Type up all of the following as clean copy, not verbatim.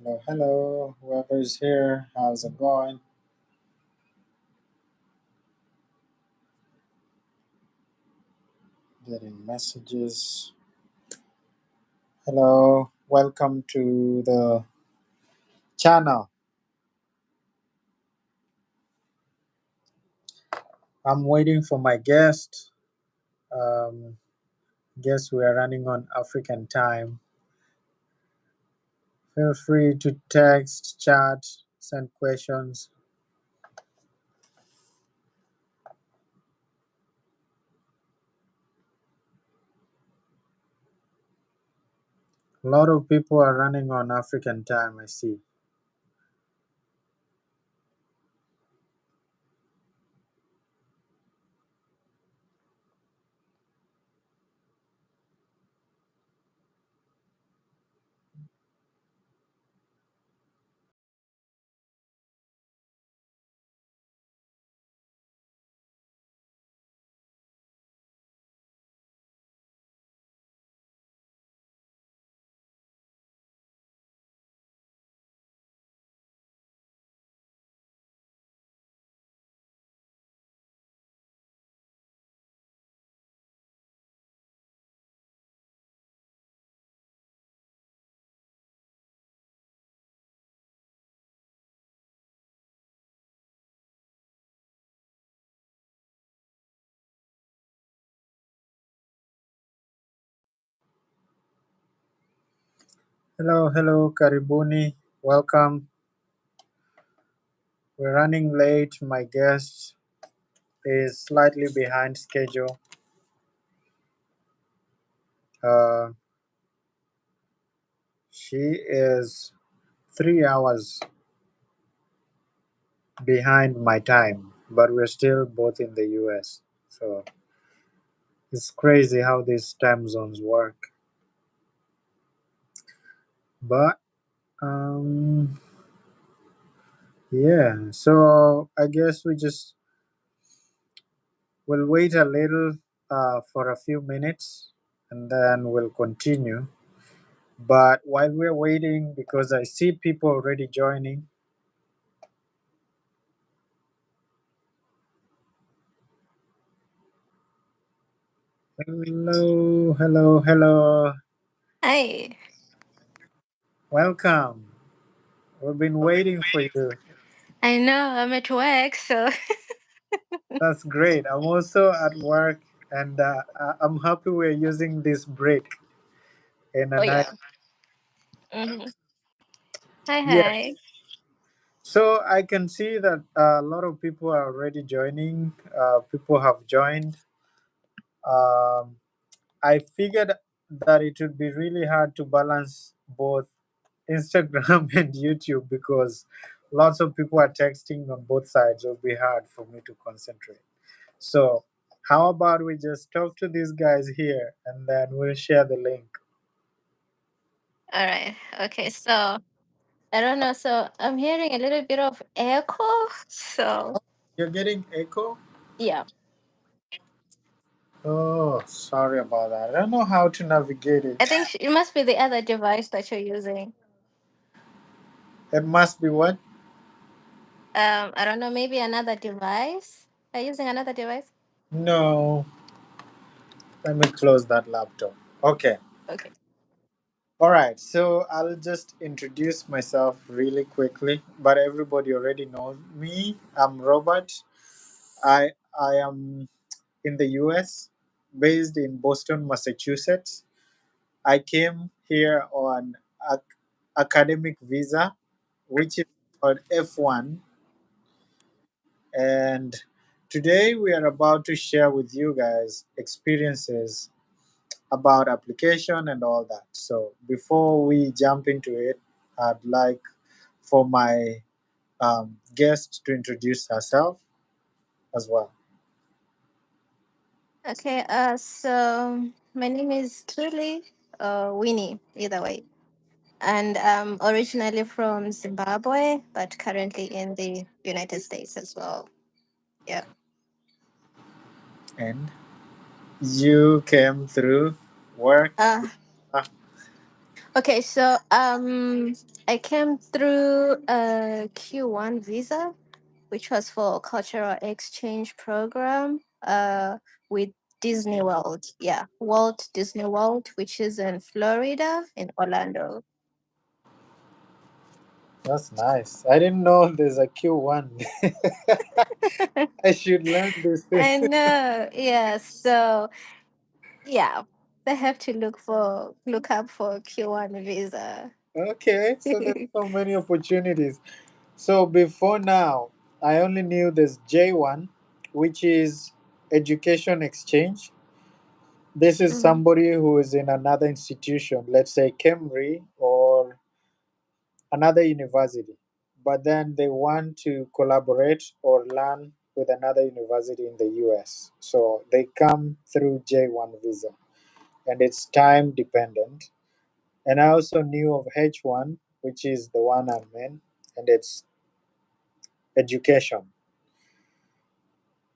Hello, hello, whoever's here, how's it going? Getting messages. Hello, welcome to the channel. I'm waiting for my guest. Um, Guess we are running on African time. Feel free to text, chat, send questions. A lot of people are running on African time, I see. Hello, hello, Karibuni. Welcome. We're running late. My guest is slightly behind schedule. Uh, she is 3 hours behind my time, but we're still both in the US. So it's crazy how these time zones work. But um, yeah, so I guess we just will wait a little for a few minutes and then we'll continue. But while we're waiting, because I see people already joining, hello, hello, hello, Hi. welcome. We've been waiting for you. I know I'm at work, so That's great. I'm also at work, and I'm happy we're using this break in a oh night. yeah. hmm Hi, Yeah. hi. So I can see that a lot of people are already joining. People have joined. Um, I figured that it would be really hard to balance both Instagram and YouTube because lots of people are texting on both sides. It would be hard for me to concentrate. So, how about we just talk to these guys here and then we'll share the link? All right. Okay. So I don't know. So I'm hearing a little bit of echo. So You're getting echo? yeah, Oh, sorry about that. I don't know how to navigate I it. think it must be the other device that you're using. It must be what? I don't know. Maybe another device. Are you using another device? No, let me close that laptop. Okay. Okay. All right. So I'll just introduce myself really quickly, but everybody already knows me. I'm Robert. I am in the US, based in Boston, Massachusetts. I came here on academic visa, which is called F1, and today we are about to share with you guys experiences about application and all that. So before we jump into it, I'd like for my guest to introduce herself as well. Okay. So my name is truly Winnie. Either way. And I'm originally from Zimbabwe, but currently in the United States as well. Yeah. And you came through work. Uh, Ah, Okay, so I came through a Q1 visa, which was for cultural exchange program with Disney World. Yeah, Walt Disney World, which is in Florida, in Orlando. That's nice. I didn't know there's a Q1. I should learn this thing. I know. Yeah. So yeah, they have to look up for Q1 visa. Okay, so there's so many opportunities. So before now, I only knew there's J1, which is education exchange. This is Mm. somebody who is in another institution, let's say Cambry or another university, but then they want to collaborate or learn with another university in the US. So they come through J1 visa and it's time dependent. And I also knew of H1, which is the one I'm in, and it's education.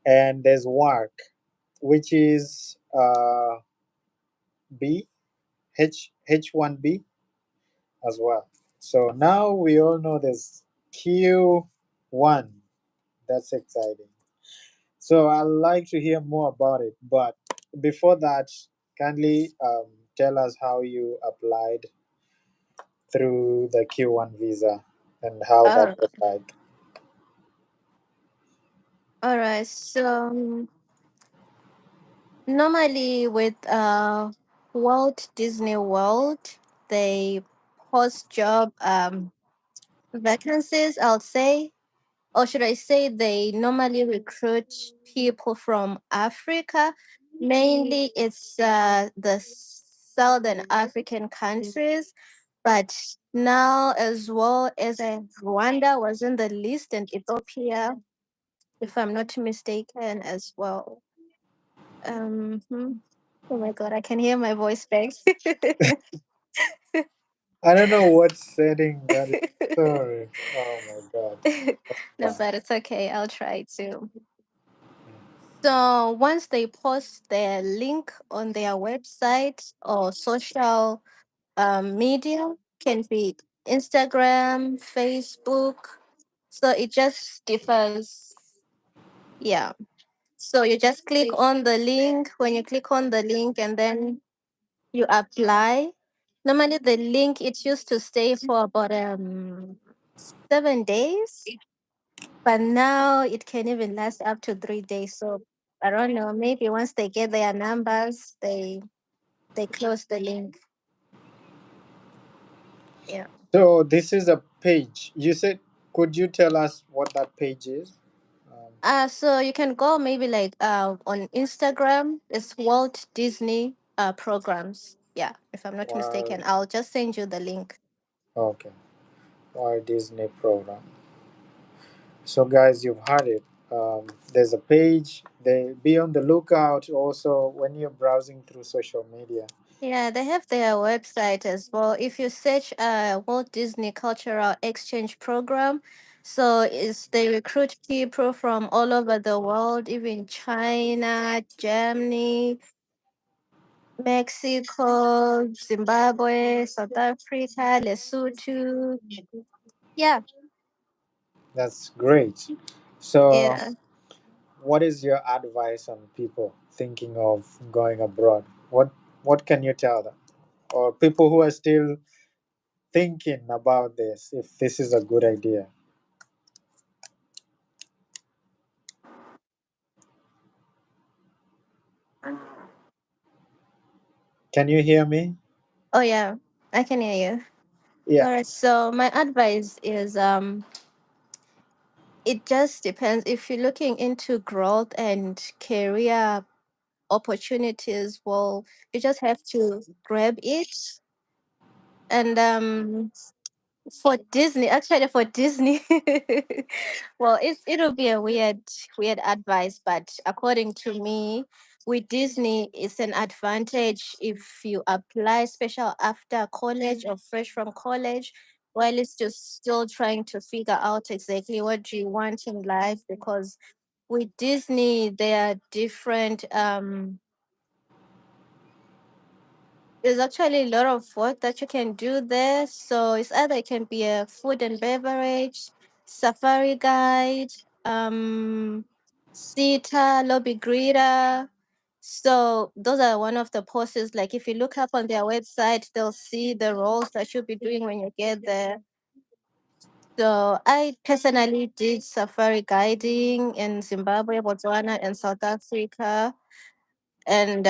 And there's work, which is B, H1B as well. So now we all know there's Q1. That's exciting. So I'd like to hear more about it. But before that, kindly tell us how you applied through the Q1 visa and how that Oh, was like. all right. So normally with Walt Disney World, they post job vacancies, I'll say, or should I say they normally recruit people from Africa. Mainly it's the southern African countries, but now as well as Rwanda was in the list and Ethiopia, if I'm not mistaken, as well. Hmm. Oh my god, I can hear my voice back. I don't know what setting that is. Sorry. Oh my God. That's No, fine. but it's okay. I'll try to. So once they post their link on their website or social media, can be Instagram, Facebook. So it just differs. Yeah. So you just click on the link. When you click on the link and then you apply. Normally the link it used to stay for about 7 days, but now it can even last up to 3 days. So I don't know. Maybe once they get their numbers, they close the link. Yeah. So this is a page. You said, could you tell us what that page is? Um, So you can go maybe like on Instagram. It's Walt Disney programs. Yeah, if I'm not Walt. mistaken, I'll just send you the link. Okay. Walt Disney program. So guys, you've heard it. There's a page. They be on the lookout also when you're browsing through social media. Yeah, they have their website as well. If you search Walt Disney Cultural Exchange Program, so it's they recruit people from all over the world, even China, Germany, Mexico, Zimbabwe, South Africa, Lesotho. Yeah, That's great. So yeah. what is your advice on people thinking of going abroad? What can you tell them? Or people who are still thinking about this, if this is a good idea. Can you hear me? Oh yeah, I can hear you. Yeah. All right. So my advice is it just depends if you're looking into growth and career opportunities. Well, you just have to grab it. And for Disney, actually for Disney, well, it'll be a weird advice, but according to me, with Disney, it's an advantage if you apply special after college or fresh from college, while it's just still trying to figure out exactly what do you want in life. Because with Disney, there are there's actually a lot of work that you can do there. So it's either it can be a food and beverage, safari guide, seater, lobby greeter. So those are one of the posts. Like if you look up on their website, they'll see the roles that you'll be doing when you get there. So I personally did safari guiding in Zimbabwe, Botswana, and South Africa, and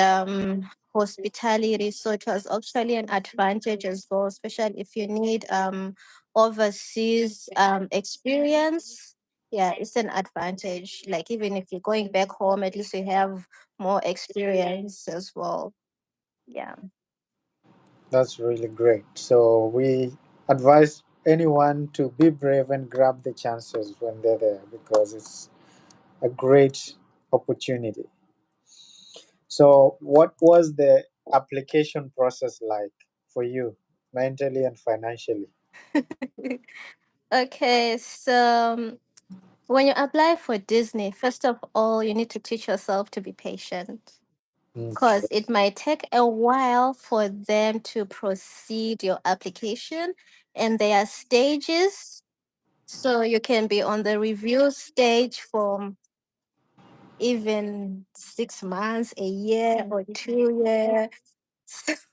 hospitality. So it was actually an advantage as well, especially if you need overseas experience. Yeah, it's an advantage. Like even if you're going back home, at least you have more experience as well. Yeah. That's really great. So we advise anyone to be brave and grab the chances when they're there because it's a great opportunity. So, what was the application process like for you, mentally and financially? Okay, so when you apply for Disney, first of all, you need to teach yourself to be patient because Okay, it might take a while for them to proceed your application, and there are stages. So you can be on the review stage for even 6 months, a year, or 2 years.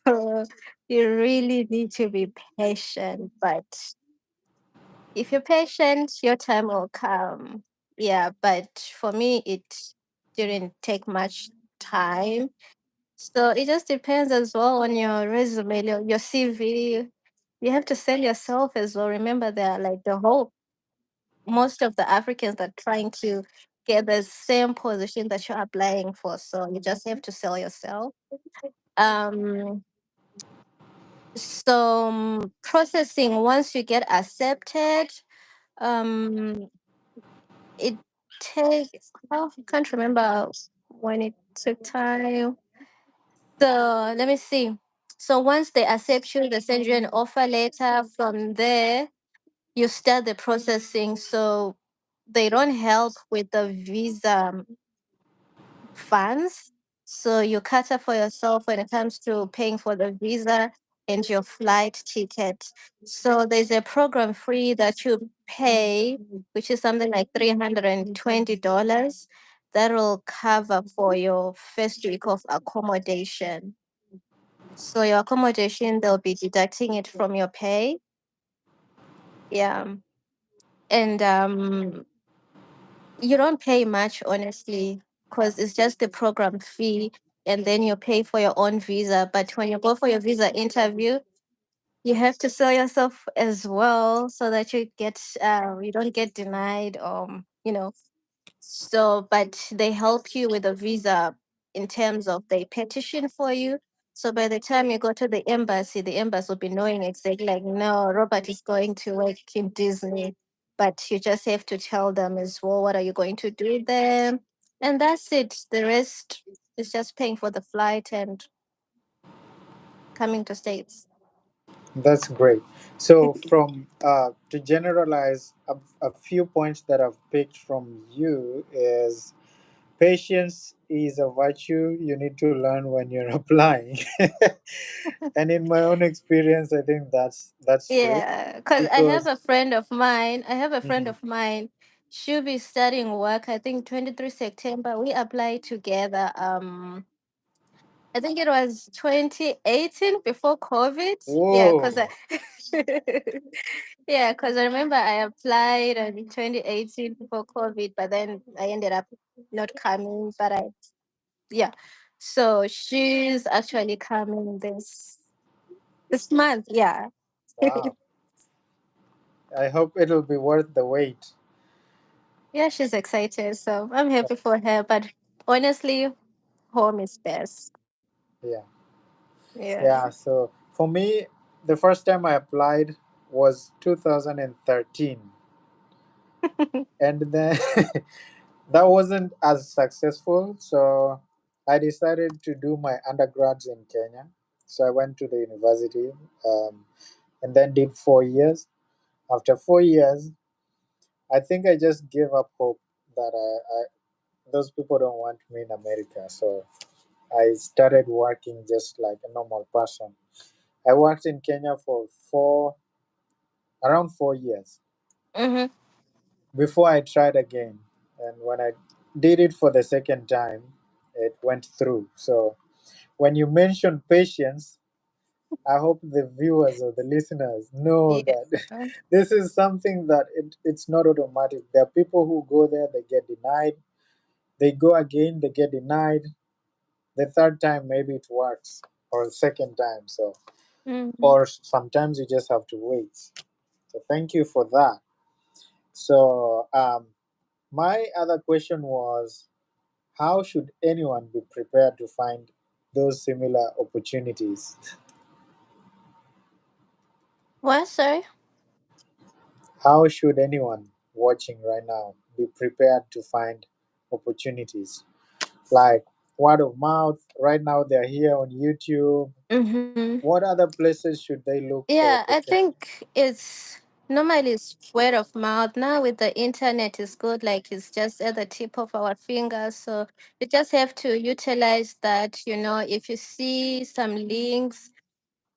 So you really need to be patient. But if you're patient, your time will come. Yeah, but for me, it didn't take much time. So it just depends as well on your resume, your CV. You have to sell yourself as well. Remember that, like the whole most of the Africans are trying to get the same position that you're applying for. So you just have to sell yourself. Um, processing once you get accepted, um, it takes. Oh, I can't remember when it took time. So let me see. So once they accept you, they send you an offer letter. From there, you start the processing. So they don't help with the visa funds. So you cater for yourself when it comes to paying for the visa and your flight ticket. So there's a program free that you pay, which is something like $320. That will cover for your first week of accommodation. So your accommodation, they'll be deducting it from your pay. Yeah. And you don't pay much, honestly, because it's just the program fee, and then you pay for your own visa. But when you go for your visa interview, you have to sell yourself as well so that you don't get denied. So, but they help you with the visa in terms of they petition for you. So by the time you go to the embassy will be knowing exactly like, no, Robert is going to work in Disney. But you just have to tell them as well, what are you going to do there? And that's it. The rest is just paying for the flight and coming to States. that's great. So, from to generalize, a few points that I've picked from you is patience is a virtue you need to learn when you're applying. And in my own experience, I think that's true Yeah, because I have because. a friend of mine. I have a friend Mhm. of mine. She'll be starting work. I think 23 September. We applied together. I think it was 2018 before COVID. Yeah, Whoa! yeah, because I remember I applied in 2018 before COVID, but then I ended up not coming. Yeah. So she's actually coming this month. Yeah. Wow. I hope it'll be worth the wait. Yeah, she's excited. So I'm happy for her. But honestly, home is best. Yeah. Yeah. Yeah. So for me, the first time I applied was 2013, and then that wasn't as successful. So I decided to do my undergrads in Kenya. So I went to the university, um, and then did 4 years. After 4 years, I think I just gave up hope that those people don't want me in America. So I started working just like a normal person. I worked in Kenya for around 4 years Mm-hmm. before I tried again. And when I did it for the second time, it went through. So when you mention patience, I hope the viewers or the listeners know Yeah. that this is something that it's not automatic. There are people who go there, they get denied. They go again, they get denied. The third time, maybe it works, or the second time. So, Mm-hmm. or sometimes you just have to wait. So, thank you for that. So, my other question was, how should anyone be prepared to find those similar opportunities? What? Sorry. How should anyone watching right now be prepared to find opportunities? Like word of mouth, right now they're here on YouTube. Mm-hmm. What other places should they look for Yeah, I opportunities? think it's normally it's word of mouth. Now with the internet is good, like it's just at the tip of our fingers. So you just have to utilize that, if you see some links,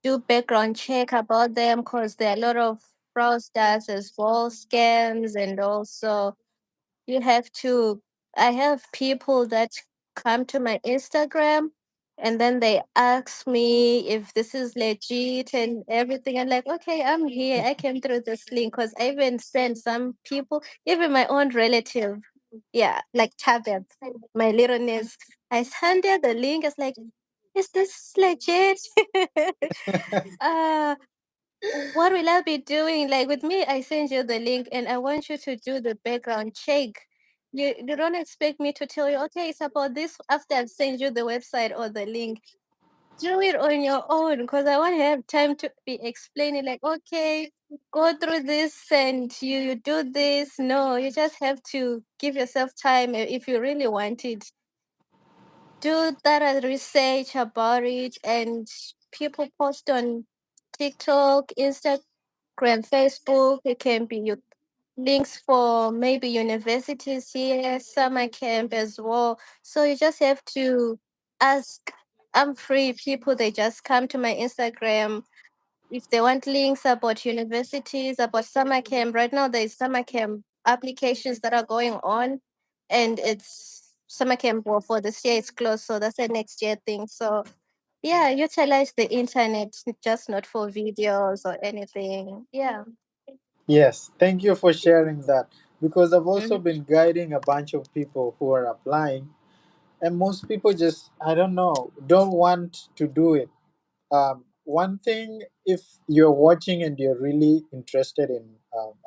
do background check about them because there are a lot of fraudsters as well, scams, and also you have to. I have people that come to my Instagram and then they ask me if this is legit and everything. I'm like, okay, I'm here. I came through this link because I even sent some people, even my own relative. Yeah, like Tabet, my little niece. I sent her the link. It's like, is this legit? uh, what will I be doing? Like with me, I send you the link and I want you to do the background check. You don't expect me to tell you, okay, it's about this after I've sent you the website or the link. Do it on your own because I want to have time to be explaining, like, okay, go through this and you do this. No, you just have to give yourself time if you really want it. Do that research about it, and people post on TikTok, Instagram, Facebook. It can be links for maybe universities here, summer camp as well. So you just have to ask. I'm free people. They just come to my Instagram if they want links about universities, about summer camp. Right now, there's summer camp applications that are going on, and it's summer camp for this year. It's closed, so that's a next year thing. So yeah, utilize the internet, just not for videos or anything. Yeah. Yes, thank you for sharing that because I've also Mhm. been guiding a bunch of people who are applying, and most people just, I don't know, don't want to do it. One thing, if you're watching and you're really interested in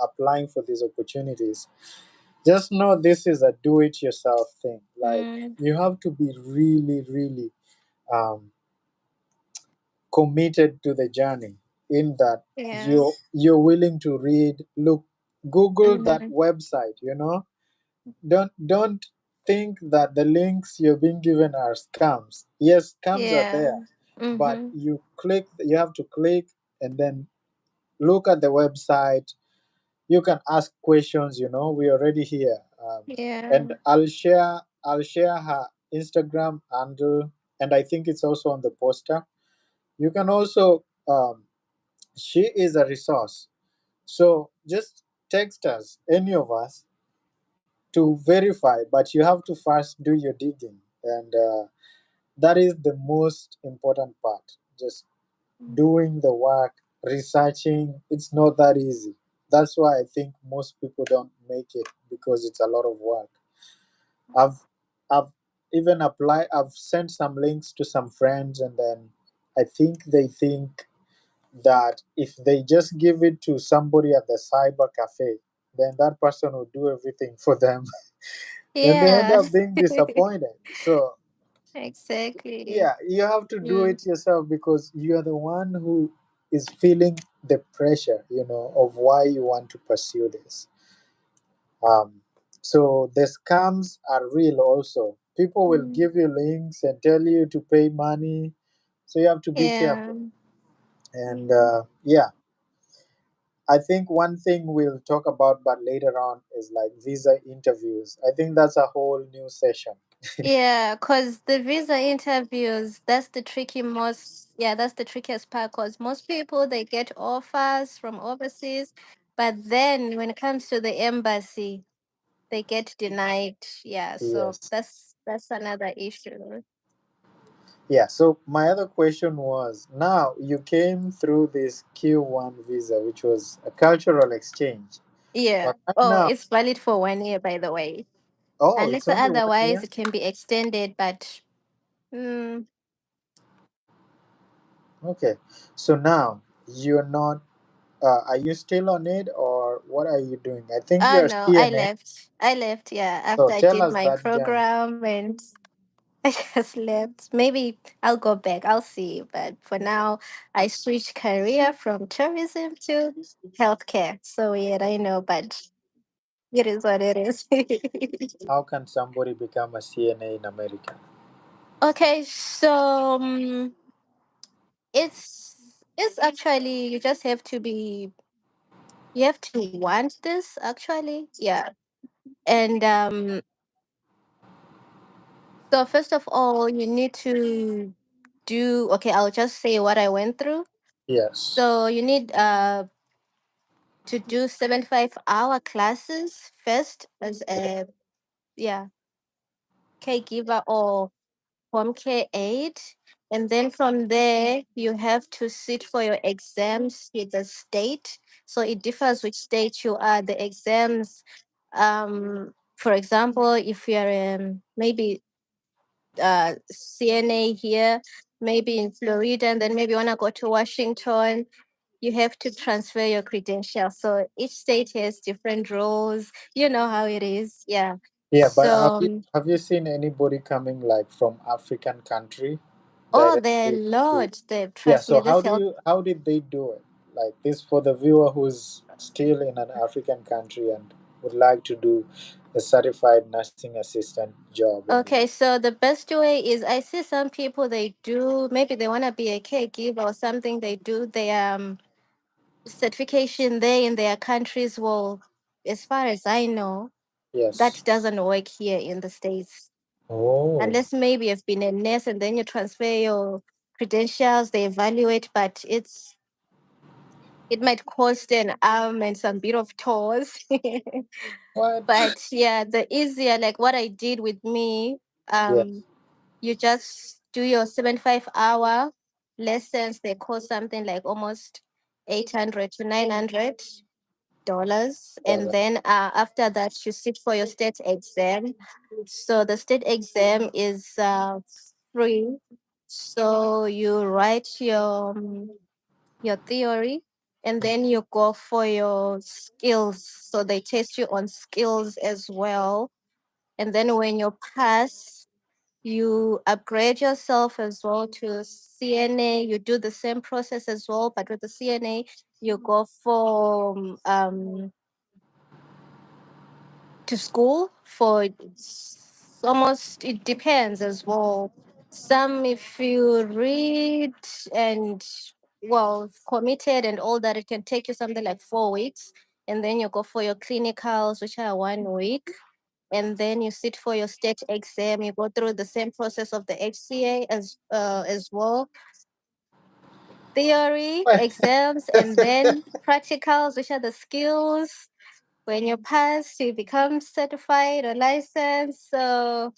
applying for these opportunities, just know this is a do it yourself thing. Like, Mm, you have to be really, really um, committed to the journey, in that yeah. you're willing to read, look, Google that Mm-hmm. website, don't think that the links you're being given are scams. Yes, scams are Yeah. there, but Mm-hmm. you have to click and then look at the website. You can ask questions, we're already here. Yeah. And I'll share her Instagram handle, and I think it's also on the poster. You can also she is a resource. So just text us, any of us, to verify, but you have to first do your digging. And that is the most important part. Just doing the work, researching. It's not that easy. That's why I think most people don't make it, because it's a lot of work. I've I've even applied. I've sent some links to some friends, and then I think they think that if they just give it to somebody at the cyber cafe, then that person will do everything for them, and they end Yeah. up being disappointed. So Exactly. yeah, you have to do Mm. it yourself, because you are the one who is feeling the pressure, of why you want to pursue this. Um, so the scams are real also. People will Mm. give you links and tell you to pay money, so you have to be Yeah. careful. And yeah, I think one thing we'll talk about, but later on, is like visa interviews. I think that's a whole new session. Yeah, because the visa interviews, that's the trickiest part. Because most people, they get offers from overseas, but then when it comes to the embassy, they get denied. Yeah, so Yes. that's another issue. Yeah. So my other question was, now you came through this Q1 visa, which was a cultural exchange. Yeah. But right Oh, now, it's valid for 1 year, by the way. oh, it's Unless only 1 year. otherwise, it can be extended. But mm, Okay. So now you're not. Are you still on it, or what are you doing? I think oh you're no, I CNA. left. I left. Yeah, So after I tell did us my that journey. program and I just left. Maybe I'll go back. I'll see. But for now, I switched career from tourism to healthcare. So yeah, I know, but it is what it is. How can somebody become a CNA in America? Okay, so it's actually you have to want this actually. Yeah. And so first of all, you need to do okay, I'll just say what I went through. Yes. So you need to do 75-hour classes first as a yeah caregiver or home care aide, and then from there you have to sit for your exams with the state. So it differs which state you are. The exams, for example, if you're maybe CNA here, maybe in Florida, and then maybe you want to go to Washington, you have to transfer your credentials. So each state has different rules. You know how it is. Yeah. Yeah, but So, have you seen anybody coming like from African country oh, there are directly to? lots. They Yeah. trust So me. This help. how did they do it? Like this for the viewer who's still in an African country and would like to do a certified nursing assistant job in the. Okay, so the best way is I see some people they do maybe they want to be a caregiver or something. They do their certification there in their countries. Well, as far as I know, that Yes. doesn't work here in the states. Oh. Unless maybe you've been a nurse and then you transfer your credentials, they evaluate, but it might cost an arm and some bit of tours. What? But yeah, the easier like what I did with me, Yes. um, you just do your 75-hour lessons. They cost something like almost 800 to $900, and Dollar. then after that you sit for your state exam. So the state exam is free. So you write your theory, and then you go for your skills. So they test you on skills as well. And then when you pass, you upgrade yourself as well to CNA. You do the same process as well, but with the CNA, you go for to school for almost it depends as well. Some if you read and well committed and all that, it can take you something like 4 weeks, and then you go for your clinicals, which are 1 week, and then you sit for your state exam. You go through the same process of the HCA as well, theory exams, and then practicals, which are the skills. When you pass, you become certified or licensed. So,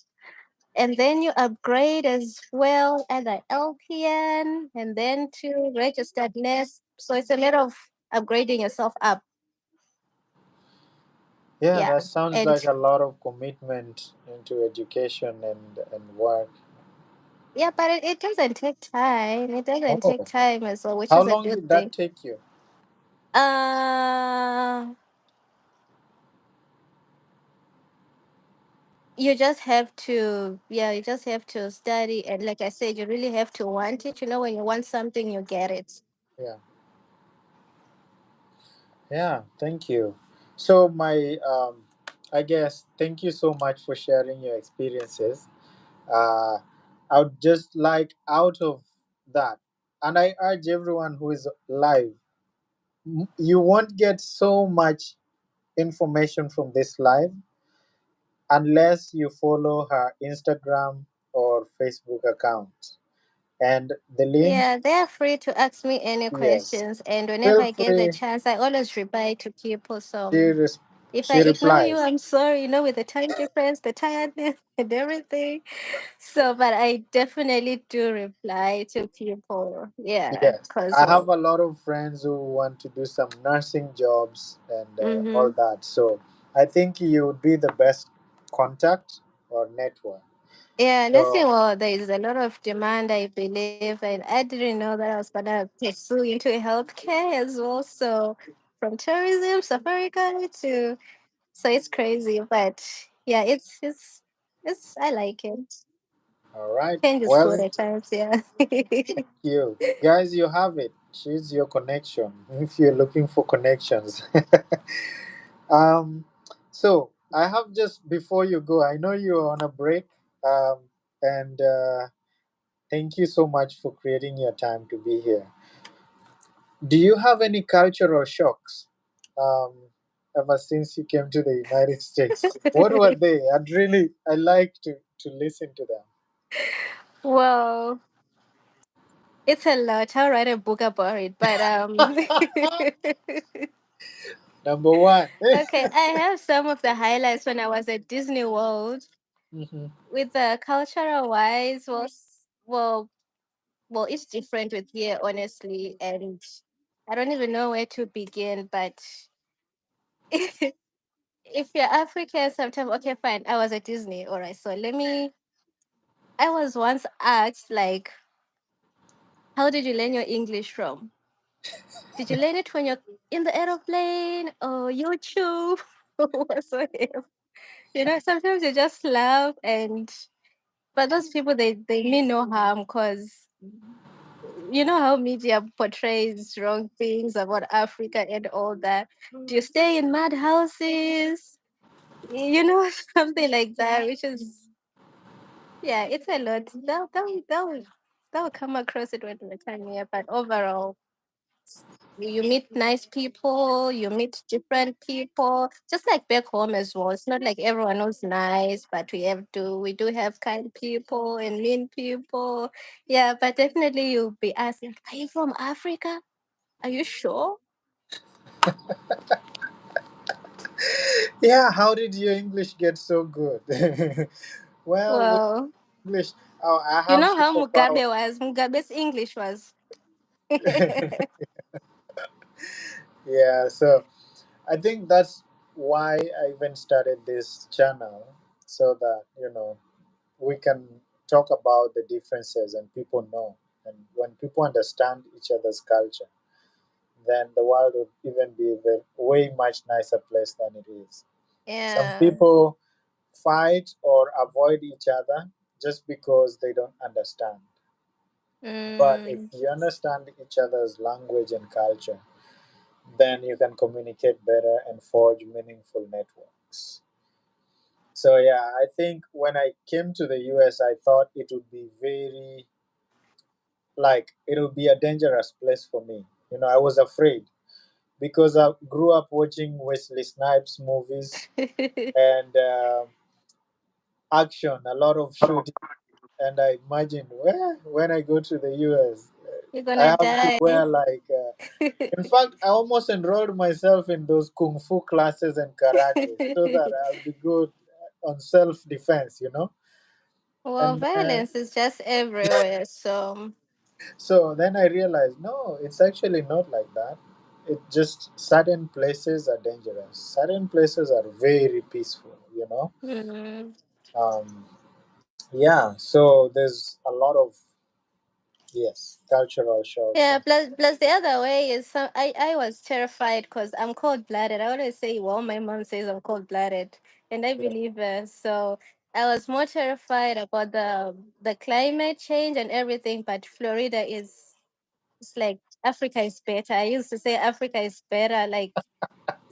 and then you upgrade as well as an LPN, and then to registered nurse. So it's a matter of upgrading yourself up. Yeah, Yeah, that sounds and like a lot of commitment into education and work. yeah, but it doesn't take time. It doesn't take Oh, time as well, which how is a long good did that thing. take you? Uh, you just have to, yeah, you just have to study, and like I said, you really have to want it. You know, when you want something, you get it. Yeah, yeah. Thank you. So my, I guess, thank you so much for sharing your experiences. Uh, I would just like out of that, and I urge everyone who is live, you won't get so much information from this live. unless you follow her Instagram or Facebook account. And the link, Yeah, they are free to ask me any yes, questions, and whenever feel I get the free. chance, I always reply to people. She So res- if I she ignore you, replies. I'm sorry, with the time difference, the tiredness, and everything. So, but I definitely do reply to people. Yeah, Yes, because I have a lot of friends who want to do some nursing jobs and all mm-hmm. that. So I think you would be the best contact or network. Yeah, nursing. So, Well, there is a lot of demand, I believe, and I didn't know that I was gonna pursue into healthcare as well. So, from tourism, safari to so it's crazy, but yeah, it's I like it. all right. Change is good Well, at times. Yeah. you guys, you have it. She's your connection. If you're looking for connections. um, so I have just before you go. I know you're on a break. And thank you so much for creating your time to be here. Do you have any cultural shocks um, ever since you came to the United States? What were they? I like to listen to them. Well, it's a lot. I'll write a book about it. But Number one. okay, I have some of the highlights when I was at Disney World. Mhm. With the cultural wise, well, it's different with here, honestly, and I don't even know where to begin. But if you're African, sometimes okay, fine. I was at Disney, all right. So let me. I was once asked like, how did you learn your English from? Did you learn it when you're in the aeroplane or YouTube or whatsoever? Sometimes you just laugh and but those people they mean no harm because you know how media portrays wrong things about Africa and all that. Do you stay in mad houses? Something like that, which is yeah, it's a lot. That will come across it when the time here, but overall you meet nice people, you meet different people, just like back home as well. It's not like everyone was nice, but we do have kind people and mean people. Yeah, but definitely you'll be asking, are you from Africa? Are you sure? Yeah, how did your English get so good? Well, with Well, English, oh, I you have know how superpower. Mugabe was. Mugabe's English was. Yeah, so I think that's why I even started this channel so that we can talk about the differences and people know. And when people understand each other's culture, then the world would even be a way much nicer place than it is. Some Yeah. people fight or avoid each other just because they don't understand. But if Mm. you understand each other's language and culture, then you can communicate better and forge meaningful networks. So yeah, I think when I came to the US, I thought it would be very like it would be a dangerous place for me. I was afraid because I grew up watching Wesley Snipes movies and action, a lot of shooting, and I imagine when I go to the US, You're I gonna have to die. wear like. In fact, I almost enrolled myself in those kung fu classes and karate so that I'll be good on self defense. Well, And then violence is just everywhere. So, so then I realized no, it's actually not like that. It just certain places are dangerous. Certain places are very peaceful. mm. Um, yeah. So there's a lot of yes cultural shocks Yeah. and Plus the other way is I was terrified because I'm cold blooded. I always say, well, my mom says I'm cold blooded, and I yeah. believe her. So I was more terrified about the climate change and everything. But Florida is it's like Africa is better. I used to say Africa is better. Like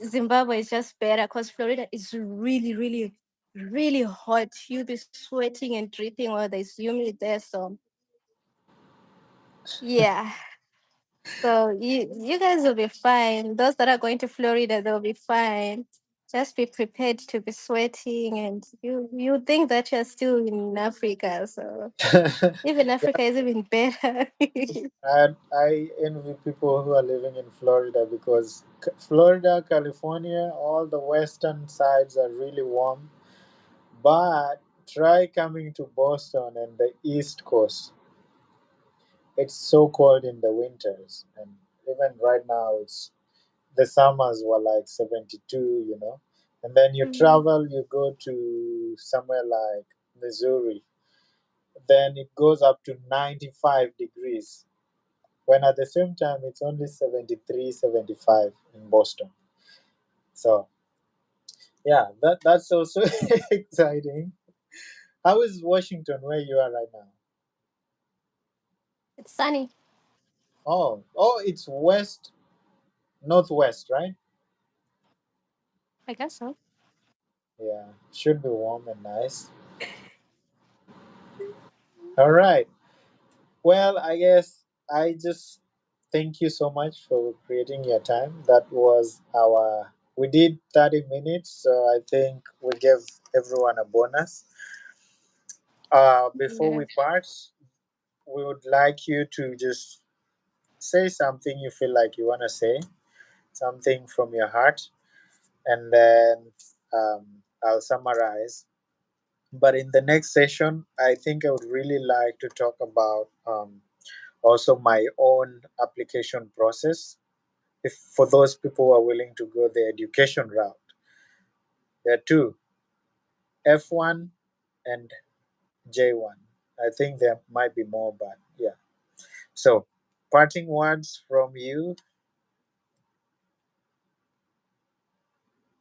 Zimbabwe is just better because Florida is really, really, really hot. You'll be sweating and dripping while there's humidity there. So yeah. So you guys will be fine. Those that are going to Florida, they'll be fine. Just be prepared to be sweating, and you think that you're still in Africa. So even Africa is even better. And I envy people who are living in Florida because Florida, California, all the western sides are really warm. But try coming to Boston and the East Coast. It's so cold in the winters, and even right now, it's the summers were like 72, you know. And then you Mm. travel, you go to somewhere like Missouri, then it goes up to 95 degrees when at the same time it's only 73, 75 in Boston. So yeah, that's also exciting. How is Washington where you are right now? It's sunny. Oh, it's west, northwest, right? I guess so. Yeah, should be warm and nice. All right. Well, I guess I just thank you so much for creating your time. That was our, we did 30 minutes, so I think we gave everyone a bonus. Before Yeah. we part, we would like you to just say something you feel like you want to say, something from your heart, and then I'll summarize. But in the next session, I think I would really like to talk about also my own application process. If for those people who are willing to go the education route, there are two, F1 and J1. I think there might be more, but yeah. So, parting words from you.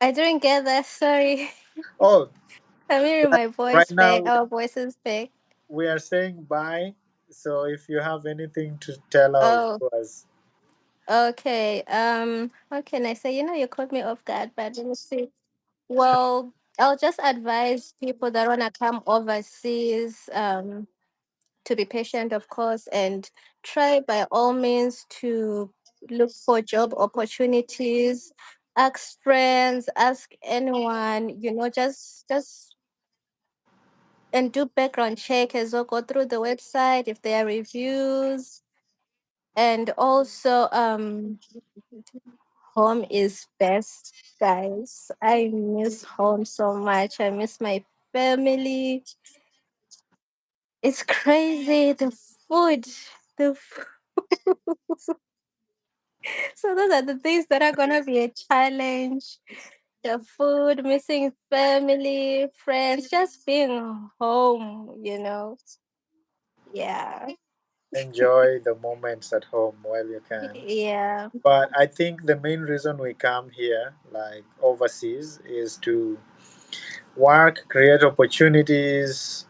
I didn't get that. Sorry. Oh, I'm hearing right, my right voice back. now Our voices back. we are saying bye. So, if you have anything to tell our Oh, viewers, okay. What can I say? You caught me off guard, but let me see. Well, I'll just advise people that wanna come overseas, to be patient, of course, and try by all means to look for job opportunities. Ask friends, ask anyone. Just and do background check as well. Go through the website if there are reviews, and also home is best, guys. I miss home so much. I miss my family. It's crazy. The food, the food. So those are the things that are gonna be a challenge. The food, missing family, friends, just being home. Yeah. enjoy the moments at home while you can. Yeah. But I think the main reason we come here, like overseas, is to work, create opportunities,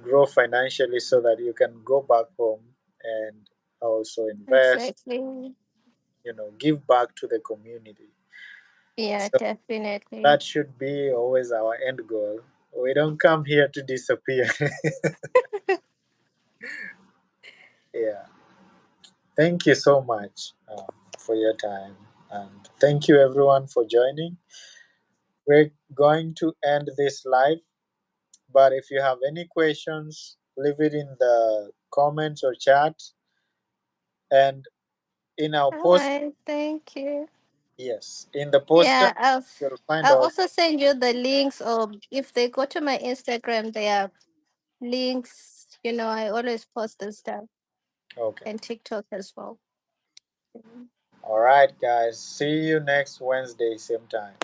grow financially so that you can go back home and also invest, Exactly. give back to the community. Yeah, So definitely. that should be always our end goal. We don't come here to disappear. Yeah. Thank you so much for your time. And thank you everyone for joining. We're going to end this live, but if you have any questions, leave it in the comments or chat. And in our All post, right, thank you. yes, in the poster, Yeah, you'll find I'll all. also send you the links, or if they go to my Instagram, there are links. I always post the stuff, Okay. and TikTok as well. Mhm. All right, guys. See you next Wednesday, same time.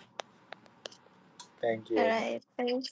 Thank All you. right, thanks.